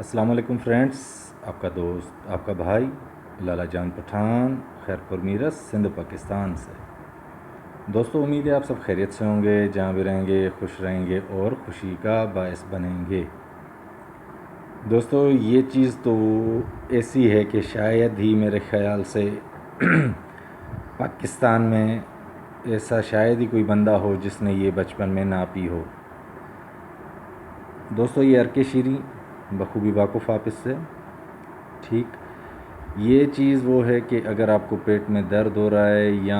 السلام علیکم فرینڈس، آپ کا دوست آپ کا بھائی لالا جان پٹھان، خیرپور میرس، سندھ پاکستان سے۔ دوستو امید ہے آپ سب خیریت سے ہوں گے، جہاں بھی رہیں گے خوش رہیں گے اور خوشی کا باعث بنیں گے۔ دوستو یہ چیز تو ایسی ہے کہ شاید ہی میرے خیال سے پاکستان میں ایسا شاید ہی کوئی بندہ ہو جس نے یہ بچپن میں نہ پی ہو۔ دوستو یہ عرق شیریں بخوبی واقف آپ اس سے، ٹھیک۔ یہ چیز وہ ہے کہ اگر آپ کو پیٹ میں درد ہو رہا ہے یا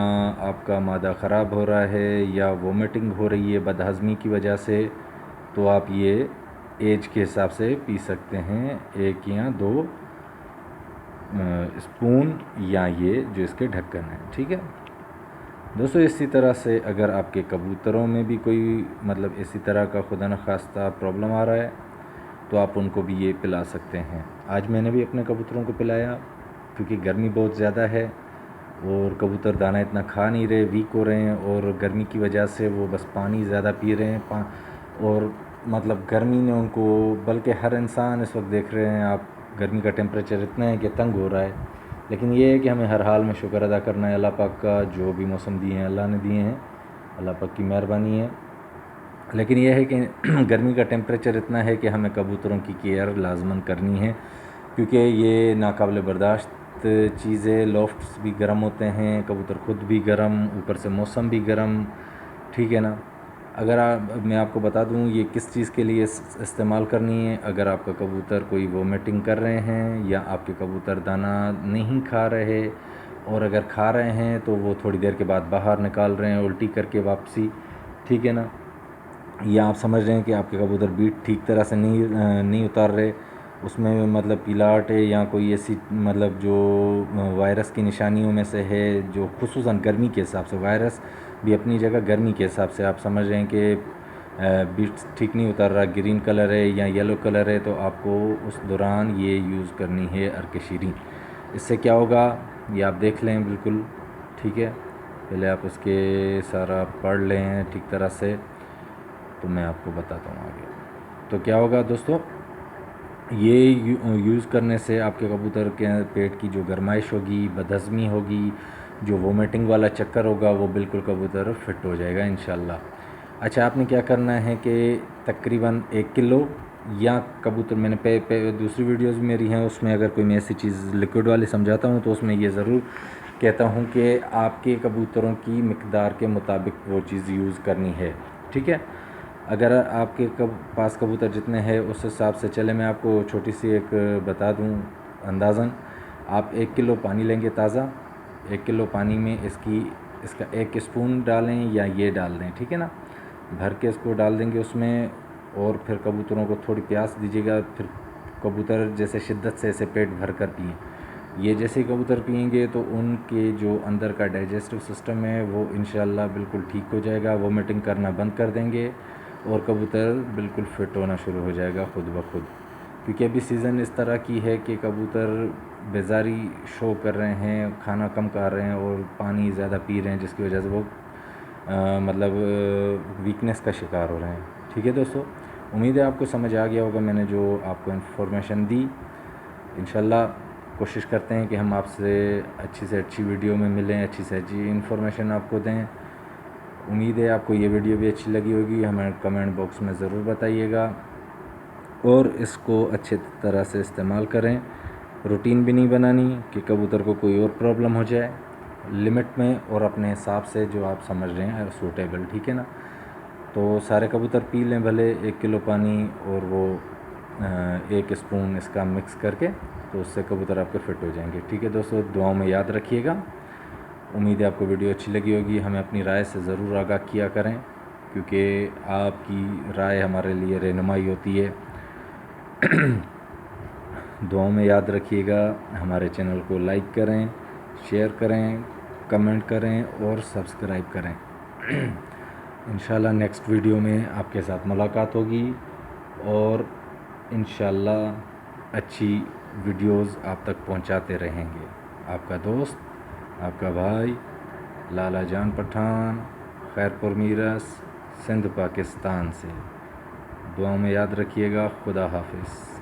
آپ کا معدہ خراب ہو رہا ہے یا وومیٹنگ ہو رہی ہے بد ہضمی کی وجہ سے، تو آپ یہ ایج کے حساب سے پی سکتے ہیں، 1 یا 2 اسپون، یا یہ جو اس کے ڈھکن ہیں، ٹھیک ہے دوستو۔ اسی طرح سے اگر آپ کے کبوتروں میں بھی کوئی اسی طرح کا خدا نخواستہ پرابلم آ رہا ہے تو آپ ان کو بھی یہ پلا سکتے ہیں۔ آج میں نے بھی اپنے کبوتروں کو پلایا، کیونکہ گرمی بہت زیادہ ہے اور کبوتر دانہ اتنا کھا نہیں رہے، ویک ہو رہے ہیں، اور گرمی کی وجہ سے وہ بس پانی زیادہ پی رہے ہیں، اور گرمی نے ان کو، بلکہ ہر انسان اس وقت دیکھ رہے ہیں آپ، گرمی کا ٹیمپریچر اتنا ہے کہ تنگ ہو رہا ہے۔ لیکن یہ ہے کہ ہمیں ہر حال میں شکر ادا کرنا ہے اللہ پاک کا، جو بھی موسم دیے ہیں اللہ نے دیے ہیں، اللہ پاک کی مہربانی ہے۔ لیکن یہ ہے کہ گرمی کا ٹیمپریچر اتنا ہے کہ ہمیں کبوتروں کی کیئر لازماً کرنی ہے، کیونکہ یہ ناقابل برداشت چیزیں، لافٹس بھی گرم ہوتے ہیں، کبوتر خود بھی گرم، اوپر سے موسم بھی گرم، ٹھیک ہے نا۔ میں آپ کو بتا دوں یہ کس چیز کے لیے استعمال کرنی ہے۔ اگر آپ کا کبوتر کوئی وومیٹنگ کر رہے ہیں، یا آپ کے کبوتر دانہ نہیں کھا رہے، اور اگر کھا رہے ہیں تو وہ تھوڑی دیر کے بعد باہر نکال رہے ہیں الٹی کر کے واپسی، ٹھیک ہے نا، یا آپ سمجھ رہے ہیں کہ آپ کے کبوتر بیٹ ٹھیک طرح سے نہیں اتار رہے، اس میں پیلاٹ ہے یا کوئی ایسی جو وائرس کی نشانیوں میں سے ہے، جو خصوصاً گرمی کے حساب سے، وائرس بھی اپنی جگہ، گرمی کے حساب سے آپ سمجھ رہے ہیں کہ بیٹ ٹھیک نہیں اتار رہا، گرین کلر ہے یا یلو کلر ہے، تو آپ کو اس دوران یہ یوز کرنی ہے عرق شیریں۔ اس سے کیا ہوگا یہ آپ دیکھ لیں بالکل، ٹھیک ہے، پہلے آپ اس کے سارا پڑھ لیں ٹھیک طرح سے، تو میں آپ کو بتاتا ہوں آگے۔ تو کیا ہوگا دوستو، یہ یوز کرنے سے آپ کے کبوتر کے پیٹ کی جو گرمائش ہوگی، بد ہضمی ہوگی، جو وومیٹنگ والا چکر ہوگا، وہ بالکل کبوتر فٹ ہو جائے گا انشاءاللہ۔ اچھا، آپ نے کیا کرنا ہے کہ تقریباً 1 کلو، یا کبوتر، میں نے دوسری ویڈیوز میری ہیں، اس میں اگر کوئی میں ایسی چیز لیکوڈ والی سمجھاتا ہوں تو اس میں یہ ضرور کہتا ہوں کہ آپ کے کبوتروں کی مقدار کے مطابق وہ چیز یوز کرنی ہے، ٹھیک ہے۔ اگر آپ کے پاس کبوتر جتنے ہیں اس حساب سے چلے، میں آپ کو چھوٹی سی ایک بتا دوں اندازاً، آپ 1 کلو پانی لیں گے تازہ، 1 کلو پانی میں اس کا 1 اسپون ڈالیں یا یہ ڈال دیں، ٹھیک ہے نا، بھر کے اس کو ڈال دیں گے اس میں، اور پھر کبوتروں کو تھوڑی پیاس دیجیے گا، پھر کبوتر جیسے شدت سے اسے پیٹ بھر کر پئیں، یہ جیسے کبوتر پئیں گے تو ان کے جو اندر کا ڈائجسٹو سسٹم ہے وہ انشاءاللہ بالکل ٹھیک ہو جائے گا، وومیٹنگ کرنا بند کر دیں گے، اور کبوتر بالکل فٹ ہونا شروع ہو جائے گا خود بخود۔ کیونکہ ابھی سیزن اس طرح کی ہے کہ کبوتر بیزاری شو کر رہے ہیں، کھانا کم کھا رہے ہیں اور پانی زیادہ پی رہے ہیں، جس کی وجہ سے وہ ویکنس کا شکار ہو رہے ہیں، ٹھیک ہے دوستو۔ امید ہے آپ کو سمجھ آ گیا ہوگا میں نے جو آپ کو انفارمیشن دی۔ انشاءاللہ کوشش کرتے ہیں کہ ہم آپ سے اچھی ویڈیو میں ملیں، اچھی سے اچھی انفارمیشن آپ کو دیں۔ امید ہے آپ کو یہ ویڈیو بھی اچھی لگی ہوگی، ہمیں کمنٹ باکس میں ضرور بتائیے گا، اور اس کو اچھے طرح سے استعمال کریں۔ روٹین بھی نہیں بنانی کہ کبوتر کو کوئی اور پرابلم ہو جائے، لمٹ میں اور اپنے حساب سے جو آپ سمجھ رہے ہیں سوٹیبل، ٹھیک ہے نا۔ تو سارے کبوتر پی لیں بھلے 1 کلو پانی، اور وہ 1 اسپون اس کا مکس کر کے، تو اس سے کبوتر آپ کے فٹ ہو جائیں گے، ٹھیک ہے دوستو۔ دعاؤں میں یاد رکھیے گا۔ امید ہے آپ کو ویڈیو اچھی لگی ہوگی، ہمیں اپنی رائے سے ضرور آگاہ کیا کریں، کیونکہ آپ کی رائے ہمارے لیے رہنمائی ہوتی ہے۔ دعاؤں میں یاد رکھیے گا، ہمارے چینل کو لائک کریں، شیئر کریں، کمنٹ کریں اور سبسکرائب کریں۔ انشاءاللہ نیکسٹ ویڈیو میں آپ کے ساتھ ملاقات ہوگی، اور انشاءاللہ اچھی ویڈیوز آپ تک پہنچاتے رہیں گے۔ آپ کا دوست، آپ کا بھائی لالا جان پٹھان، خیرپور میرس، سندھ پاکستان سے۔ دعاؤں میں یاد رکھیے گا۔ خدا حافظ۔